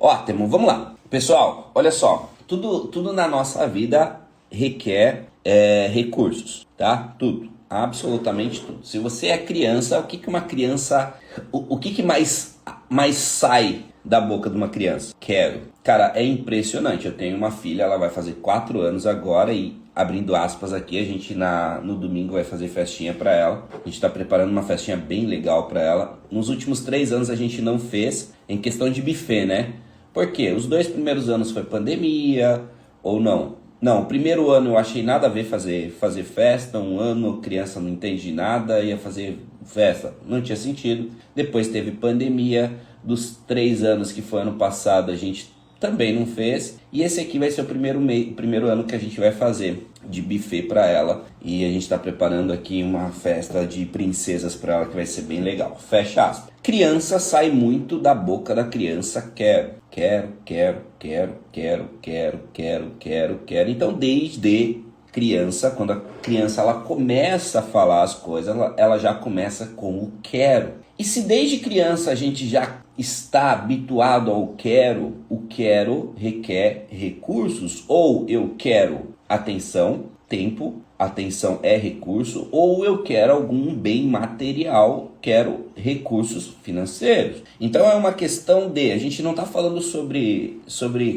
Ótimo, vamos lá. Pessoal, olha só, tudo na nossa vida requer recursos, tá? Tudo, absolutamente tudo. Se você é criança, o que que uma criança, o que que mais sai da boca de uma criança? Quero. Cara, é impressionante. Eu tenho uma filha, ela vai fazer 4 anos agora e, abrindo aspas aqui, a gente no domingo vai fazer festinha pra ela. A gente tá preparando uma festinha bem legal pra ela. Nos últimos 3 anos a gente não fez, em questão de buffet, né? Por quê? Os 2 primeiros anos foi pandemia, ou não? Não, o primeiro ano eu achei nada a ver fazer festa, um ano criança não entende de nada, ia fazer festa, não tinha sentido. Depois teve pandemia, dos 3 anos que foi ano passado a gente também não fez. E esse aqui vai ser o primeiro ano que a gente vai fazer de buffet para ela. E a gente está preparando aqui uma festa de princesas para ela que vai ser bem legal. Fecha aspas. Criança sai muito da boca da criança, quero. Então desde criança, quando a criança ela começa a falar as coisas, ela já começa com o quero. E se desde criança a gente já está habituado ao quero, o quero requer recursos, ou eu quero atenção, tempo, atenção é recurso, ou eu quero algum bem material, quero recursos financeiros. Então é uma questão a gente não está falando sobre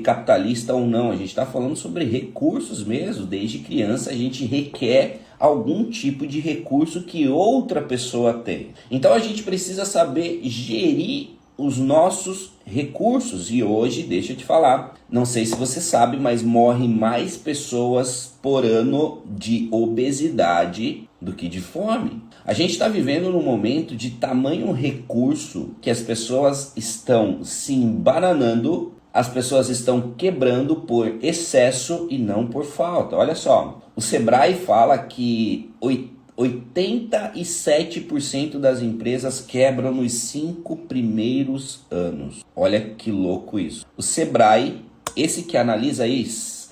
capitalista ou não, a gente está falando sobre recursos mesmo. Desde criança a gente requer algum tipo de recurso que outra pessoa tem. Então a gente precisa saber gerir os nossos recursos. E hoje, deixa eu te falar, não sei se você sabe, mas morrem mais pessoas por ano de obesidade do que de fome. A gente está vivendo num momento de tamanho recurso que as pessoas estão se embananando, as pessoas estão quebrando por excesso e não por falta. Olha só, o Sebrae fala que 87% das empresas quebram nos 5 primeiros anos. Olha que louco isso. O Sebrae, esse que analisa isso,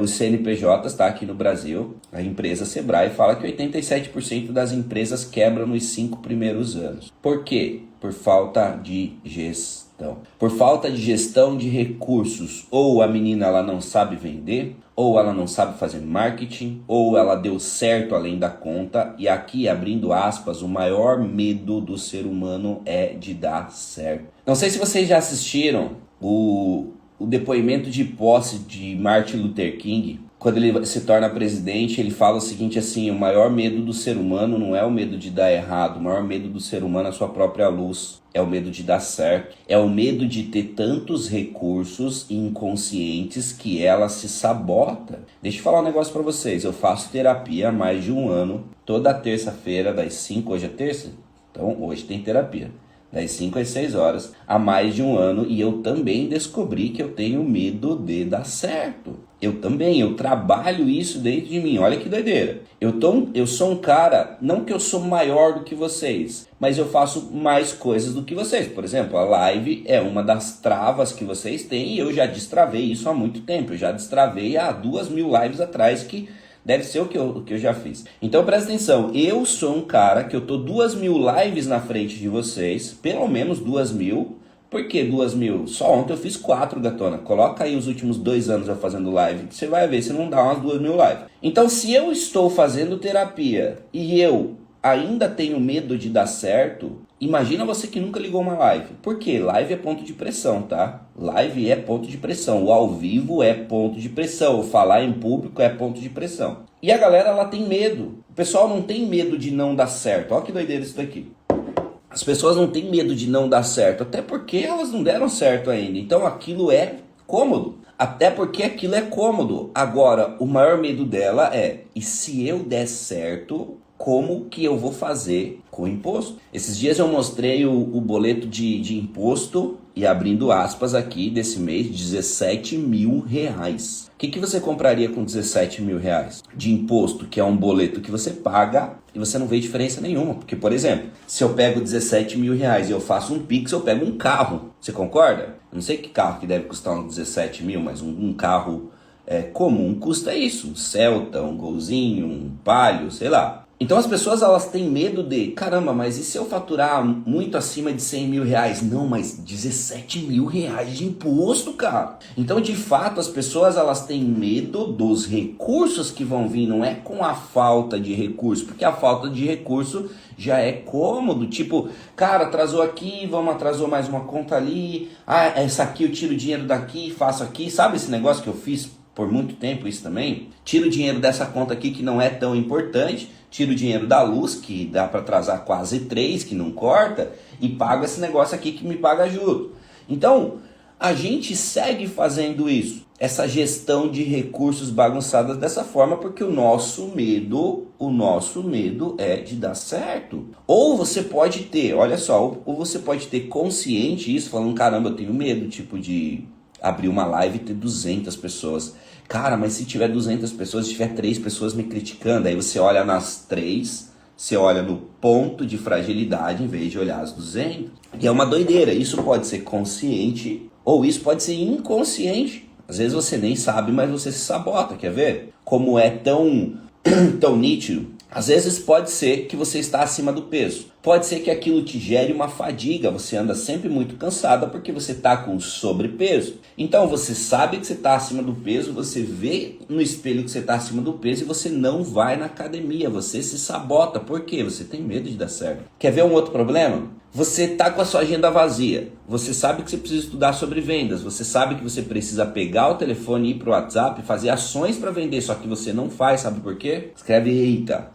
os CNPJs, tá, aqui no Brasil, a empresa Sebrae fala que 87% das empresas quebram nos 5 primeiros anos. Por quê? Por falta de gestão. Por falta de gestão de recursos. Ou a menina ela não sabe vender, ou ela não sabe fazer marketing, ou ela deu certo além da conta. E aqui, abrindo aspas, o maior medo do ser humano é de dar certo. Não sei se vocês já assistiram o depoimento de posse de Martin Luther King. Quando ele se torna presidente, ele fala o seguinte assim: o maior medo do ser humano não é o medo de dar errado, o maior medo do ser humano é a sua própria luz. É o medo de dar certo, é o medo de ter tantos recursos inconscientes que ela se sabota. Deixa eu falar um negócio pra vocês, eu faço terapia há mais de 1 ano, toda terça-feira das 5, hoje é terça? Então hoje tem terapia, das 5 às 6 horas, há mais de 1 ano, e eu também descobri que eu tenho medo de dar certo. Eu trabalho isso dentro de mim, olha que doideira. Eu sou um cara, não que eu sou maior do que vocês, mas eu faço mais coisas do que vocês. Por exemplo, a live é uma das travas que vocês têm e eu já destravei isso há muito tempo. Eu já destravei há 2.000 lives atrás, que deve ser o que eu já fiz. Então presta atenção, eu sou um cara que eu tô 2.000 lives na frente de vocês, pelo menos 2.000. Por que 2.000? Só ontem eu fiz 4, gatona. Coloca aí os últimos 2 anos eu fazendo live, que você vai ver se não dá umas 2.000 lives. Então se eu estou fazendo terapia e eu ainda tenho medo de dar certo, imagina você que nunca ligou uma live. Por quê? Live é ponto de pressão, tá? Live é ponto de pressão. O ao vivo é ponto de pressão. O falar em público é ponto de pressão. E a galera, ela tem medo. O pessoal não tem medo de não dar certo. Olha que doideira isso daqui. As pessoas não têm medo de não dar certo, até porque elas não deram certo ainda. Então aquilo é cômodo. Até porque aquilo é cômodo. Agora, o maior medo dela é: e se eu der certo, como que eu vou fazer com o imposto? Esses dias eu mostrei o boleto de imposto, e abrindo aspas aqui, desse mês, R$17.000. O que você compraria com R$17.000 de imposto, que é um boleto que você paga e você não vê diferença nenhuma? Porque, por exemplo, se eu pego R$17.000 e eu faço um Pix, eu pego um carro. Você concorda? Eu não sei que carro que deve custar uns 17 mil, mas um carro comum custa isso. Um Celta, um Golzinho, um Palio, sei lá. Então as pessoas elas têm medo de, caramba, mas e se eu faturar muito acima de 100 mil reais? Não, mas 17 mil reais de imposto, cara. Então de fato as pessoas elas têm medo dos recursos que vão vir, não é com a falta de recurso, porque a falta de recurso já é cômodo, tipo, cara, atrasou aqui, atrasou mais uma conta ali, essa aqui eu tiro o dinheiro daqui, faço aqui, sabe esse negócio que eu fiz por muito tempo isso também? Tiro o dinheiro dessa conta aqui que não é tão importante, tiro o dinheiro da luz, que dá para atrasar quase 3, que não corta, e pago esse negócio aqui que me paga juros. Então, a gente segue fazendo isso, essa gestão de recursos bagunçadas dessa forma, porque o nosso medo é de dar certo. Ou você pode ter, olha só, ou você pode ter consciente isso, falando, caramba, eu tenho medo, tipo, de abrir uma live e ter 200 pessoas. Cara, mas se tiver 200 pessoas, se tiver 3 pessoas me criticando, aí você olha nas 3, você olha no ponto de fragilidade em vez de olhar as 200. E é uma doideira, isso pode ser consciente ou isso pode ser inconsciente. Às vezes você nem sabe, mas você se sabota, quer ver? Como é tão nítido. Às vezes pode ser que você está acima do peso. Pode ser que aquilo te gere uma fadiga. Você anda sempre muito cansada porque você está com sobrepeso. Então você sabe que você está acima do peso, você vê no espelho que você está acima do peso e você não vai na academia. Você se sabota. Por quê? Você tem medo de dar certo. Quer ver um outro problema? Você está com a sua agenda vazia, você sabe que você precisa estudar sobre vendas, você sabe que você precisa pegar o telefone e ir para o WhatsApp e fazer ações para vender, só que você não faz, sabe por quê? Escreve eita.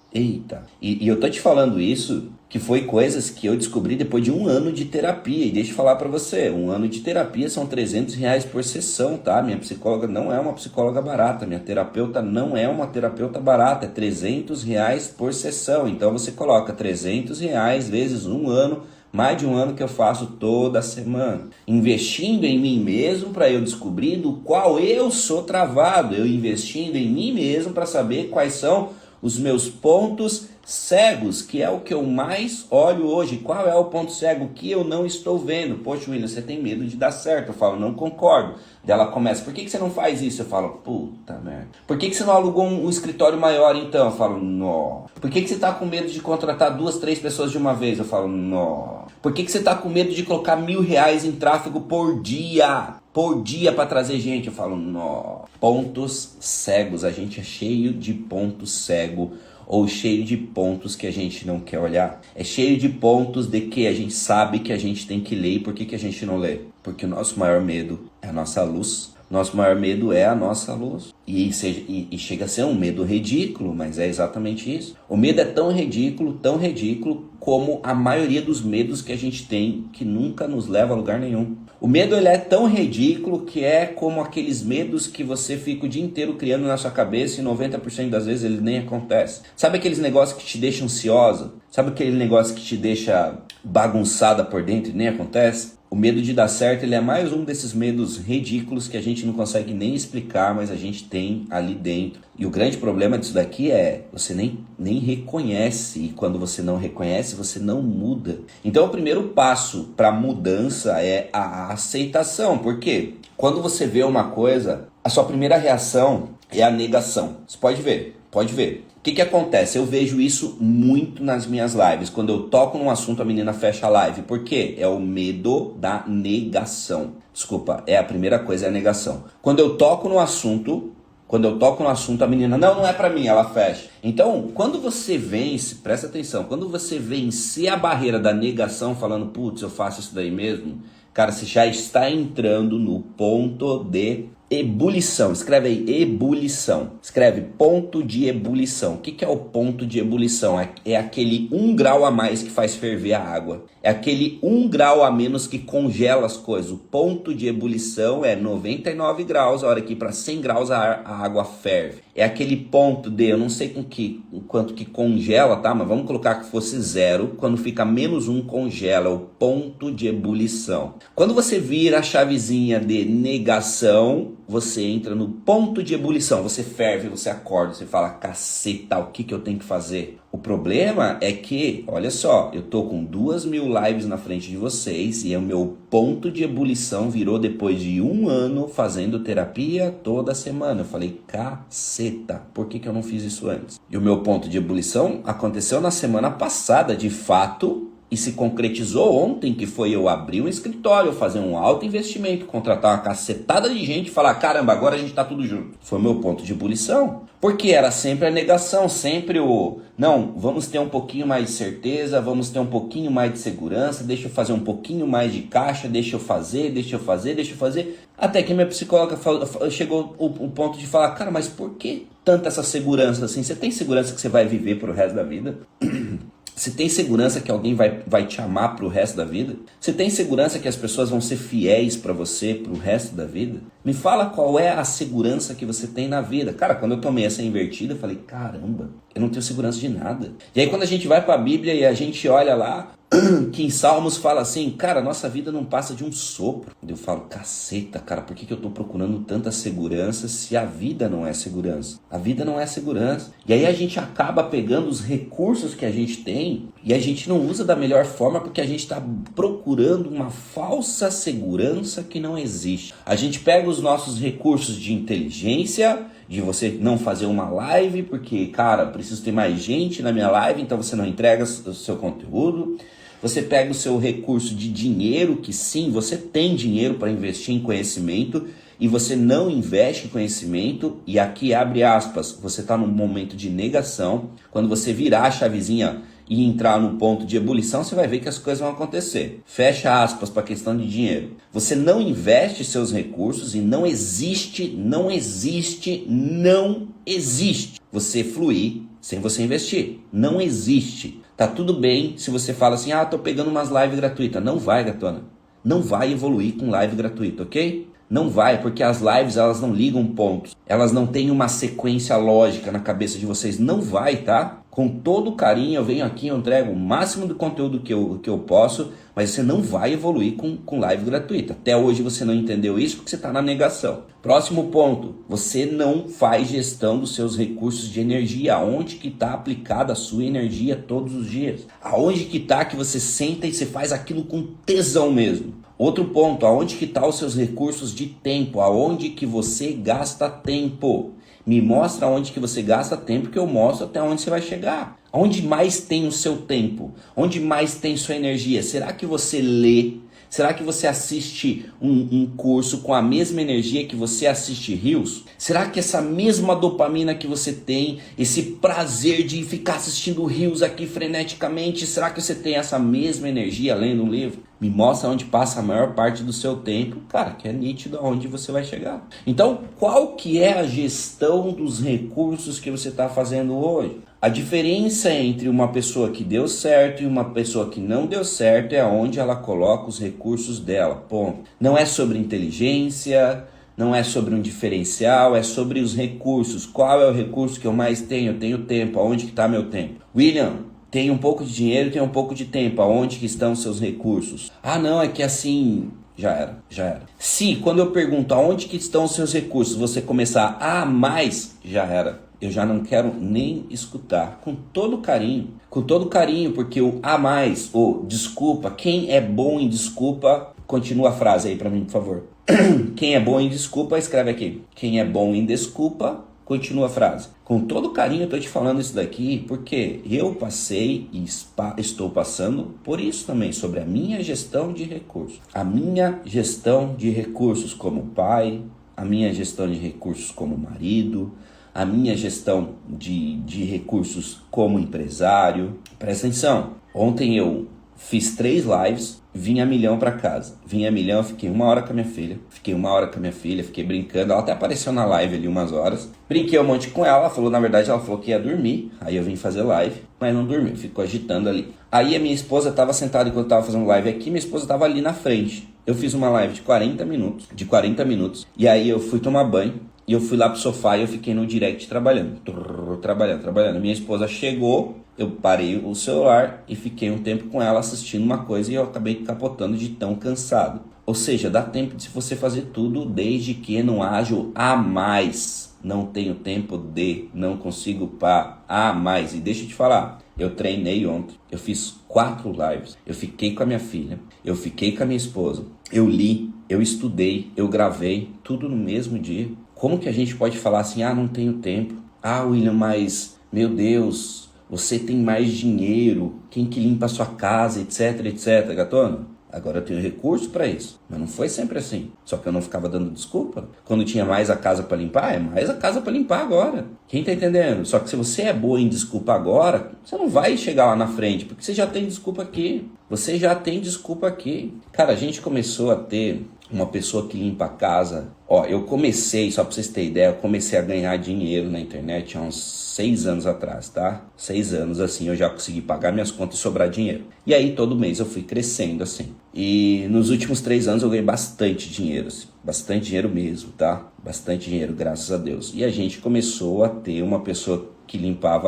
E eu tô te falando isso, que foi coisas que eu descobri depois de 1 ano de terapia. E deixa eu falar para você, 1 ano de terapia são R$300 por sessão, tá? Minha psicóloga não é uma psicóloga barata, minha terapeuta não é uma terapeuta barata, é R$300 por sessão. Então você coloca R$300 vezes 1 ano, mais de 1 ano que eu faço toda semana, investindo em mim mesmo para eu descobrir do qual eu sou travado, eu investindo em mim mesmo para saber quais são os meus pontos cegos, que é o que eu mais olho hoje. Qual é o ponto cego que eu não estou vendo? Poxa, William, você tem medo de dar certo. Eu falo, não concordo. Daí ela começa, por que você não faz isso? Eu falo, puta merda. Por que você não alugou um escritório maior então? Eu falo, não. Por que você tá com medo de contratar 2, 3 pessoas de uma vez? Eu falo, não. Por que você tá com medo de colocar R$1.000 em tráfego por dia? Por dia para trazer gente? Eu falo, não. Pontos cegos. A gente é cheio de pontos cegos. Ou cheio de pontos que a gente não quer olhar. É cheio de pontos de que a gente sabe que a gente tem que ler. E por que a gente não lê? Porque o nosso maior medo é a nossa luz. Nosso maior medo é a nossa luz. E chega a ser um medo ridículo, mas é exatamente isso. O medo é tão ridículo como a maioria dos medos que a gente tem, que nunca nos leva a lugar nenhum. O medo ele é tão ridículo que é como aqueles medos que você fica o dia inteiro criando na sua cabeça e 90% das vezes ele nem acontece. Sabe aqueles negócios que te deixam ansiosa? Sabe aquele negócio que te deixa bagunçada por dentro e nem acontece? O medo de dar certo ele é mais um desses medos ridículos que a gente não consegue nem explicar, mas a gente tem ali dentro. E o grande problema disso daqui é você nem reconhece, e quando você não reconhece, você não muda. Então o primeiro passo para mudança é a aceitação. Por quê? Quando você vê uma coisa, a sua primeira reação é a negação. Você pode ver. O que acontece? Eu vejo isso muito nas minhas lives. Quando eu toco num assunto, a menina fecha a live. Por quê? É o medo da negação. Desculpa, é a primeira coisa, é a negação. Quando eu toco no assunto, a menina, não é pra mim, ela fecha. Então, quando você vence, presta atenção, quando você vencer a barreira da negação, falando, putz, eu faço isso daí mesmo, cara, você já está entrando no ponto de ebulição. Escreve aí, ebulição. Escreve ponto de ebulição. O que é o ponto de ebulição? É aquele 1 grau a mais que faz ferver a água. É aquele 1 grau a menos que congela as coisas. O ponto de ebulição é 99 graus, a hora que para 100 graus a água ferve. É aquele ponto de, eu não sei quanto que congela, tá? Mas vamos colocar que fosse 0. Quando fica -1 congela, o ponto de ebulição. Quando você vira a chavezinha de negação, você entra no ponto de ebulição, você ferve, você acorda, você fala, caceta, o que eu tenho que fazer? O problema é que, olha só, eu tô com 2.000 lives na frente de vocês e o meu ponto de ebulição virou depois de 1 ano fazendo terapia toda semana. Eu falei, caceta, por que eu não fiz isso antes? E o meu ponto de ebulição aconteceu na semana passada, de fato, e se concretizou ontem, que foi eu abrir um escritório, fazer um alto investimento, contratar uma cacetada de gente e falar, caramba, agora a gente tá tudo junto. Foi meu ponto de ebulição. Porque era sempre a negação, sempre o, não, vamos ter um pouquinho mais de certeza, vamos ter um pouquinho mais de segurança, deixa eu fazer um pouquinho mais de caixa, deixa eu fazer. Até que minha psicóloga chegou o ponto de falar, cara, mas por que tanta essa segurança assim? Você tem segurança que você vai viver pro resto da vida? Você tem segurança que alguém vai te amar pro resto da vida? Você tem segurança que as pessoas vão ser fiéis pra você pro resto da vida? Me fala qual é a segurança que você tem na vida. Cara, quando eu tomei essa invertida, eu falei, caramba, eu não tenho segurança de nada. E aí quando a gente vai pra Bíblia e a gente olha lá, que em Salmos fala assim, cara, nossa vida não passa de um sopro. Eu falo, caceta, cara, por que eu tô procurando tanta segurança se a vida não é segurança? A vida não é segurança. E aí a gente acaba pegando os recursos que a gente tem e a gente não usa da melhor forma porque a gente está procurando uma falsa segurança que não existe. A gente pega os nossos recursos de inteligência, de você não fazer uma live porque, cara, preciso ter mais gente na minha live, então você não entrega o seu conteúdo. Você pega o seu recurso de dinheiro, que sim, você tem dinheiro para investir em conhecimento e você não investe em conhecimento, e aqui abre aspas, você está num momento de negação. Quando você virar a chavezinha e entrar no ponto de ebulição, você vai ver que as coisas vão acontecer. Fecha aspas para a questão de dinheiro. Você não investe seus recursos e não existe você fluir sem você investir. Não existe. Tá tudo bem se você fala assim, tô pegando umas lives gratuitas. Não vai, gatona. Não vai evoluir com live gratuita, ok? Não vai, porque as lives, elas não ligam pontos. Elas não têm uma sequência lógica na cabeça de vocês. Não vai, tá? Com todo carinho, eu venho aqui, eu entrego o máximo do conteúdo que eu posso, mas você não vai evoluir com live gratuita. Até hoje você não entendeu isso porque você está na negação. Próximo ponto, você não faz gestão dos seus recursos de energia. Aonde que está aplicada a sua energia todos os dias? Aonde que está que você senta e você faz aquilo com tesão mesmo? Outro ponto, aonde que está os seus recursos de tempo? Aonde que você gasta tempo? Me mostra onde que você gasta tempo que eu mostro até onde você vai chegar. Onde mais tem o seu tempo? Onde mais tem sua energia? Será que você lê? Será que você assiste um curso com a mesma energia que você assiste Reels? Será que essa mesma dopamina que você tem, esse prazer de ficar assistindo Reels aqui freneticamente, será que você tem essa mesma energia lendo um livro? Me mostra onde passa a maior parte do seu tempo, cara, que é nítido aonde você vai chegar. Então, qual que é a gestão dos recursos que você está fazendo hoje? A diferença entre uma pessoa que deu certo e uma pessoa que não deu certo é onde ela coloca os recursos dela, ponto. Não é sobre inteligência, não é sobre um diferencial, é sobre os recursos. Qual é o recurso que eu mais tenho? Eu tenho tempo, aonde que está meu tempo? William, tem um pouco de dinheiro, tem um pouco de tempo, aonde que estão seus recursos? Não, é que assim, já era. Se quando eu pergunto aonde que estão os seus recursos, você começar mais, já era. Eu já não quero nem escutar, com todo carinho, porque o a mais, ou desculpa, quem é bom em desculpa, continua a frase aí pra mim, por favor. Quem é bom em desculpa, escreve aqui. Quem é bom em desculpa, continua a frase. Com todo carinho eu tô te falando isso daqui, porque eu passei e estou passando por isso também, sobre a minha gestão de recursos. A minha gestão de recursos como pai, a minha gestão de recursos como marido, a minha gestão de recursos como empresário. Presta atenção, ontem eu fiz 3 lives, vim a milhão para casa. Vim a milhão, fiquei 1 hora com a minha filha. Fiquei brincando. Ela até apareceu na live ali umas horas. Brinquei um monte com ela, ela falou que ia dormir. Aí eu vim fazer live, mas não dormiu, ficou agitando ali. Aí a minha esposa estava sentada enquanto eu estava fazendo live aqui, minha esposa estava ali na frente. Eu fiz uma live de 40 minutos, e aí eu fui tomar banho. E eu fui lá pro sofá e eu fiquei no direct trabalhando. Minha esposa chegou, eu parei o celular e fiquei um tempo com ela assistindo uma coisa e eu acabei capotando de tão cansado. Ou seja, dá tempo de você fazer tudo desde que não haja o a mais. Não tenho tempo de, não consigo para a mais. E deixa eu te falar, eu treinei ontem, eu fiz 4 lives, eu fiquei com a minha filha, eu fiquei com a minha esposa, eu li, eu estudei, eu gravei, tudo no mesmo dia. Como que a gente pode falar assim, não tenho tempo? William, mas, meu Deus, você tem mais dinheiro, quem que limpa a sua casa, etc, etc, gatona? Agora eu tenho recurso para isso, mas não foi sempre assim. Só que eu não ficava dando desculpa. Quando tinha mais a casa para limpar, é mais a casa para limpar agora. Quem tá entendendo? Só que se você é boa em desculpa agora, você não vai chegar lá na frente, porque você já tem desculpa aqui. Você já tem desculpa aqui. Cara, a gente começou a ter uma pessoa que limpa a casa. Eu comecei, só pra vocês terem ideia, eu comecei a ganhar dinheiro na internet há uns 6 anos atrás, tá? 6 anos, assim, eu já consegui pagar minhas contas e sobrar dinheiro. E aí, todo mês eu fui crescendo, assim. E nos últimos 3 anos eu ganhei bastante dinheiro, assim. Bastante dinheiro mesmo, tá? Bastante dinheiro, graças a Deus. E a gente começou a ter uma pessoa que limpa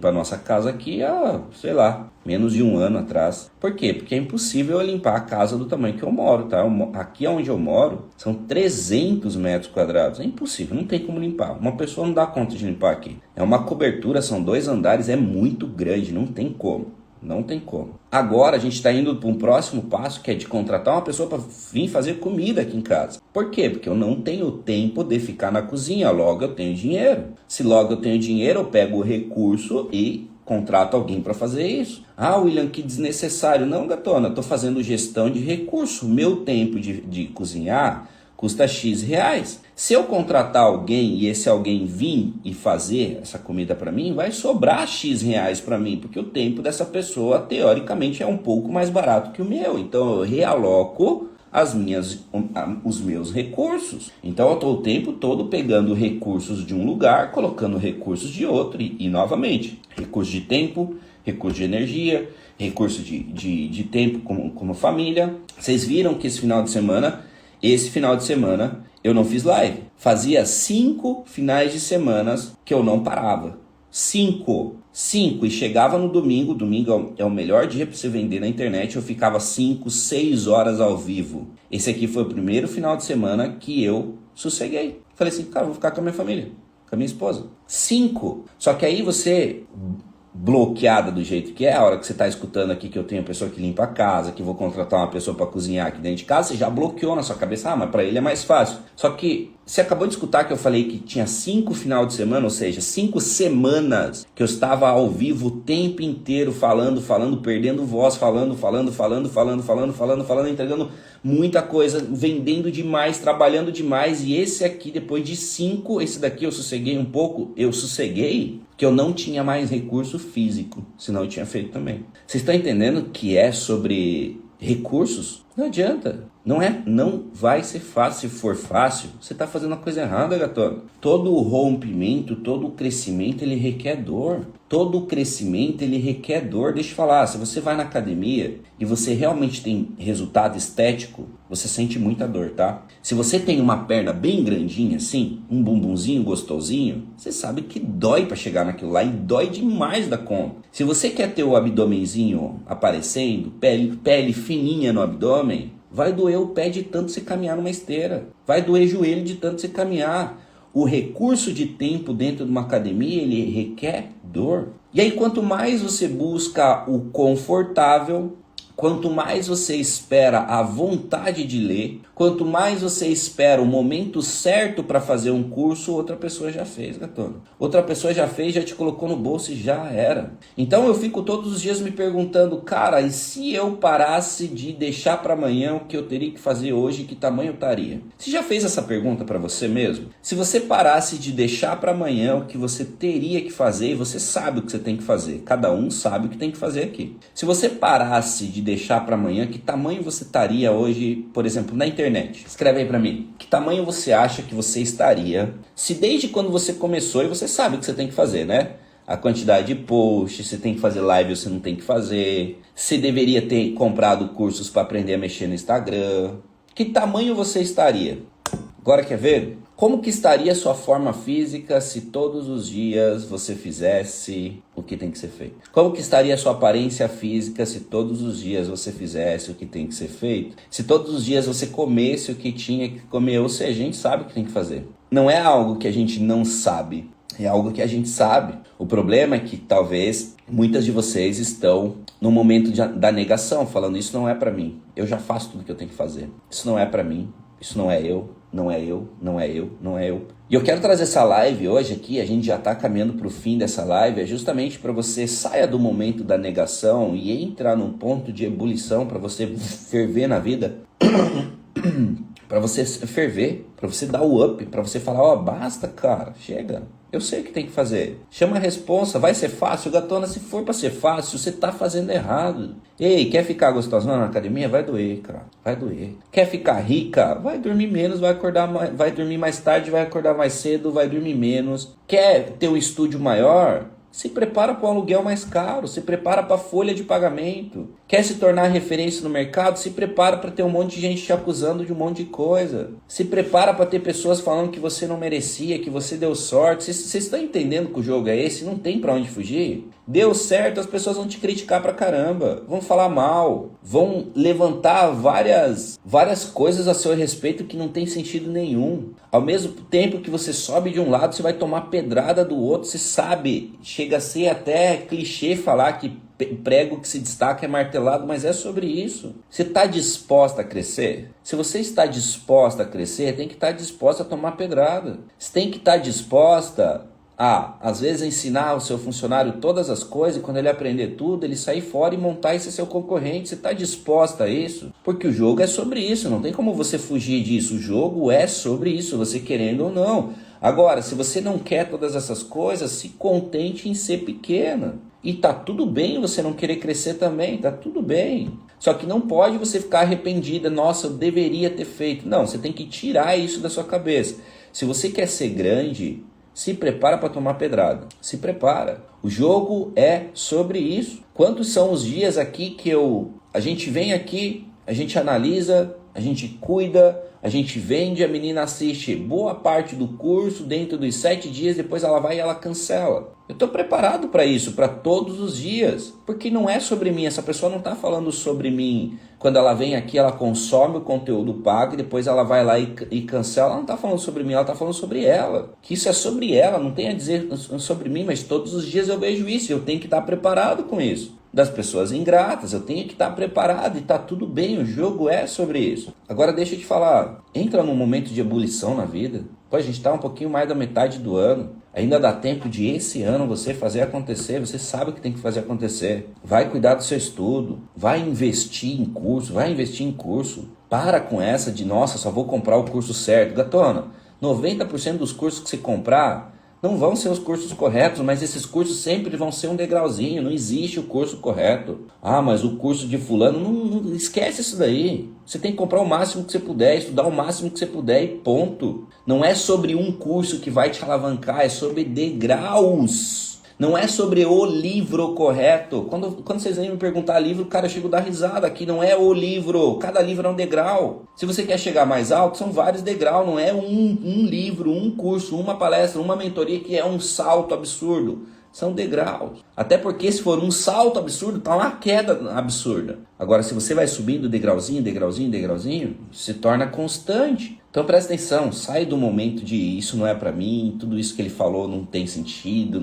a nossa casa aqui há, sei lá, menos de 1 ano atrás. Por quê? Porque é impossível eu limpar a casa do tamanho que eu moro, tá? Aqui onde eu moro são 300 metros quadrados. É impossível, não tem como limpar. Uma pessoa não dá conta de limpar aqui. É uma cobertura, são 2 andares, é muito grande, não tem como. Não tem como. Agora a gente está indo para um próximo passo, que é de contratar uma pessoa para vir fazer comida aqui em casa. Por quê? Porque eu não tenho tempo de ficar na cozinha, logo eu tenho dinheiro. Se logo eu tenho dinheiro, eu pego o recurso e contrato alguém para fazer isso. William, que desnecessário. Não, gatona, estou fazendo gestão de recurso. Meu tempo de cozinhar custa X reais. Se eu contratar alguém e esse alguém vir e fazer essa comida para mim, vai sobrar X reais para mim, porque o tempo dessa pessoa, teoricamente, é um pouco mais barato que o meu. Então, eu realoco os meus recursos. Então, eu estou o tempo todo pegando recursos de um lugar, colocando recursos de outro e novamente, recurso de tempo, recurso de energia, recurso de tempo como família. Vocês viram que esse final de semana eu não fiz live. Fazia 5 finais de semana que eu não parava. 5. E chegava no domingo. Domingo é o melhor dia para você vender na internet. Eu ficava 5, 6 horas ao vivo. Esse aqui foi o primeiro final de semana que eu sosseguei. Falei assim, cara, vou ficar com a minha família, com a minha esposa. 5. Só que aí você, bloqueada do jeito que é, a hora que você está escutando aqui que eu tenho uma pessoa que limpa a casa, que vou contratar uma pessoa para cozinhar aqui dentro de casa, você já bloqueou na sua cabeça, mas para ele é mais fácil. Só que você acabou de escutar que eu falei que tinha 5 final de semana, ou seja, 5 semanas que eu estava ao vivo o tempo inteiro falando, perdendo voz, falando, entregando muita coisa, vendendo demais, trabalhando demais. E esse aqui, depois de 5, esse daqui eu sosseguei um pouco, que eu não tinha mais recurso físico, senão eu tinha feito também. Vocês estão entendendo que é sobre recursos? Não adianta. Não vai ser fácil. Se for fácil, você está fazendo a coisa errada, gatona. Todo o rompimento, todo o crescimento, ele requer dor. Todo o crescimento, ele requer dor. Deixa eu falar, se você vai na academia e você realmente tem resultado estético, você sente muita dor, tá? Se você tem uma perna bem grandinha assim, um bumbumzinho gostosinho, você sabe que dói para chegar naquilo lá e dói demais da conta. Se você quer ter o abdômenzinho aparecendo, pele fininha no abdômen, vai doer o pé de tanto você caminhar numa esteira. Vai doer joelho de tanto você caminhar. O recurso de tempo dentro de uma academia, ele requer dor. E aí, quanto mais você busca o confortável, quanto mais você espera a vontade de ler, quanto mais você espera o momento certo para fazer um curso, outra pessoa já fez, gatona. Outra pessoa já fez, já te colocou no bolso e já era. Então eu fico todos os dias me perguntando, cara, e se eu parasse de deixar para amanhã o que eu teria que fazer hoje, que tamanho eu estaria? Você já fez essa pergunta para você mesmo? Se você parasse de deixar para amanhã o que você teria que fazer, você sabe o que você tem que fazer. Cada um sabe o que tem que fazer aqui. Se você parasse de deixar para amanhã, que tamanho você estaria hoje, por exemplo, na internet? Escreve aí para mim. Que tamanho você acha que você estaria se desde quando você começou, e você sabe o que você tem que fazer, né? A quantidade de posts, você tem que fazer live ou você não tem que fazer. Você deveria ter comprado cursos para aprender a mexer no Instagram. Que tamanho você estaria? Agora quer ver? Como que estaria a sua forma física se todos os dias você fizesse o que tem que ser feito? Como que estaria a sua aparência física se todos os dias você fizesse o que tem que ser feito? Se todos os dias você comesse o que tinha que comer, ou seja, a gente sabe o que tem que fazer. Não é algo que a gente não sabe, é algo que a gente sabe. O problema é que talvez muitas de vocês estão no momento da negação, falando isso não é pra mim, eu já faço tudo que eu tenho que fazer, isso não é pra mim, isso não é eu, não é eu, não é eu, não é eu. E eu quero trazer essa live hoje aqui, a gente já está caminhando para o fim dessa live, é justamente para você saia do momento da negação e entrar num ponto de ebulição, para você ferver na vida, para você ferver, para você dar o up, para você falar, ó, basta, cara, chega. Eu sei o que tem que fazer. Chama a responsa, vai ser fácil? Gatona, se for pra ser fácil, você tá fazendo errado. Ei, quer ficar gostosona na academia? Vai doer, cara. Vai doer. Quer ficar rica? Vai dormir menos, vai acordar mais, vai dormir mais tarde, vai acordar mais cedo, vai dormir menos. Quer ter um estúdio maior? Se prepara para um aluguel mais caro, se prepara para a folha de pagamento. Quer se tornar referência no mercado? Se prepara para ter um monte de gente te acusando de um monte de coisa. Se prepara para ter pessoas falando que você não merecia, que você deu sorte. Vocês estão entendendo que o jogo é esse? Não tem para onde fugir. Deu certo, as pessoas vão te criticar pra caramba. Vão falar mal. Vão levantar várias coisas a seu respeito que não tem sentido nenhum. Ao mesmo tempo que você sobe de um lado, você vai tomar pedrada do outro. Você sabe, chega a ser até clichê falar que prego que se destaca é martelado, mas é sobre isso. Você está disposta a crescer? Se você está disposta a crescer, tem que estar disposta a tomar pedrada. Você tem que estar disposta a, às vezes, ensinar ao seu funcionário todas as coisas e quando ele aprender tudo, ele sair fora e montar esse seu concorrente. Você está disposta a isso? Porque o jogo é sobre isso, não tem como você fugir disso. O jogo é sobre isso, você querendo ou não. Agora, se você não quer todas essas coisas, se contente em ser pequena. E tá tudo bem você não querer crescer também, tá tudo bem. Só que não pode você ficar arrependida, nossa, eu deveria ter feito. Não, você tem que tirar isso da sua cabeça. Se você quer ser grande, se prepara para tomar pedrada. Se prepara. O jogo é sobre isso. Quantos são os dias aqui que a gente vem aqui, a gente analisa, a gente cuida, a gente vende, a menina assiste boa parte do curso dentro dos 7 dias, depois ela vai e ela cancela. Eu estou preparado para isso, para todos os dias, porque não é sobre mim, essa pessoa não está falando sobre mim. Quando ela vem aqui, ela consome o conteúdo pago e depois ela vai lá e cancela. Ela não está falando sobre mim, ela está falando sobre ela. Que isso é sobre ela, não tem a dizer sobre mim, mas todos os dias eu vejo isso, eu tenho que estar preparado com isso. Das pessoas ingratas, eu tenho que estar preparado e está tudo bem, o jogo é sobre isso. Agora deixa eu te falar, entra num momento de ebulição na vida. Pô, a gente está um pouquinho mais da metade do ano, ainda dá tempo de esse ano você fazer acontecer, você sabe o que tem que fazer acontecer. Vai cuidar do seu estudo, vai investir em curso, para com essa de, nossa, só vou comprar o curso certo. Gatona, 90% dos cursos que você comprar não vão ser os cursos corretos, mas esses cursos sempre vão ser um degrauzinho, não existe o curso correto. Ah, mas o curso de fulano, não esquece isso daí. Você tem que comprar o máximo que você puder, estudar o máximo que você puder e ponto. Não é sobre um curso que vai te alavancar, é sobre degraus. Não é sobre o livro correto. Quando vocês vêm me perguntar livro, cara, eu chego a dar risada. Aqui não é o livro. Cada livro é um degrau. Se você quer chegar mais alto, são vários degraus. Não é um livro, um curso, uma palestra, uma mentoria que é um salto absurdo. São degraus. Até porque se for um salto absurdo, tá uma queda absurda. Agora, se você vai subindo degrauzinho, se torna constante. Então presta atenção, sai do momento de isso não é pra mim, tudo isso que ele falou não tem sentido.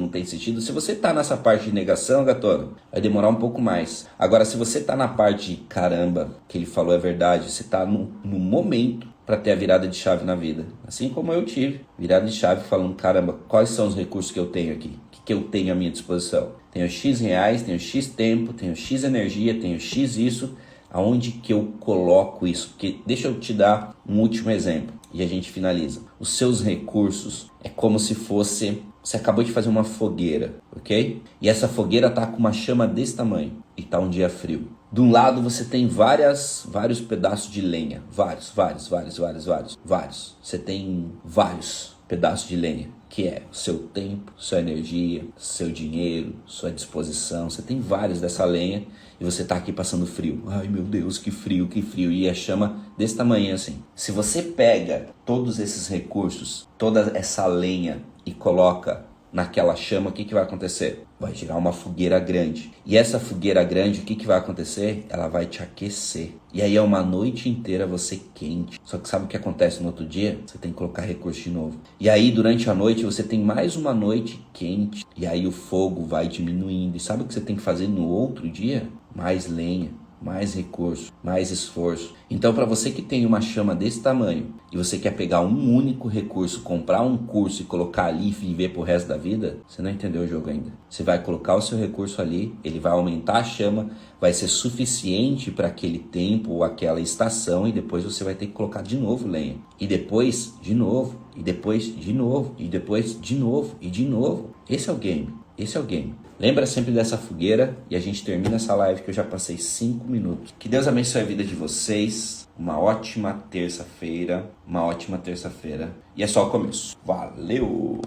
Se você tá nessa parte de negação, gatona, vai demorar um pouco mais. Agora, se você tá na parte de caramba, que ele falou é verdade, você tá no momento para ter a virada de chave na vida. Assim como eu tive. Virada de chave falando, caramba, quais são os recursos que eu tenho aqui? Que eu tenho à minha disposição? Tenho X reais, tenho X tempo, tenho X energia, tenho X isso. Aonde que eu coloco isso? Porque deixa eu te dar um último exemplo e a gente finaliza. Os seus recursos é como se fosse... Você acabou de fazer uma fogueira, ok? E essa fogueira tá com uma chama desse tamanho e tá um dia frio. De um lado você tem vários pedaços de lenha. Vários. Você tem vários pedaços de lenha que é o seu tempo, sua energia, seu dinheiro, sua disposição. Você tem vários dessa lenha e você está aqui passando frio. Ai meu Deus, que frio, que frio. E a chama desse tamanho assim. Se você pega todos esses recursos, toda essa lenha e coloca naquela chama, o que vai acontecer? Vai gerar uma fogueira grande. E essa fogueira grande, o que vai acontecer? Ela vai te aquecer. E aí é uma noite inteira você quente. Só que sabe o que acontece no outro dia? Você tem que colocar recurso de novo. E aí durante a noite você tem mais uma noite quente. E aí o fogo vai diminuindo. E sabe o que você tem que fazer no outro dia? Mais lenha, mais recurso, mais esforço. Então, para você que tem uma chama desse tamanho e você quer pegar um único recurso, comprar um curso e colocar ali e viver pro resto da vida, você não entendeu o jogo ainda. Você vai colocar o seu recurso ali, ele vai aumentar a chama, vai ser suficiente para aquele tempo ou aquela estação e depois você vai ter que colocar de novo lenha. E depois, de novo, e depois, de novo, e depois, de novo, e de novo. Esse é o game, esse é o game. Lembra sempre dessa fogueira e a gente termina essa live que eu já passei 5 minutos. Que Deus abençoe a vida de vocês. Uma ótima terça-feira. Uma ótima terça-feira. E é só o começo. Valeu!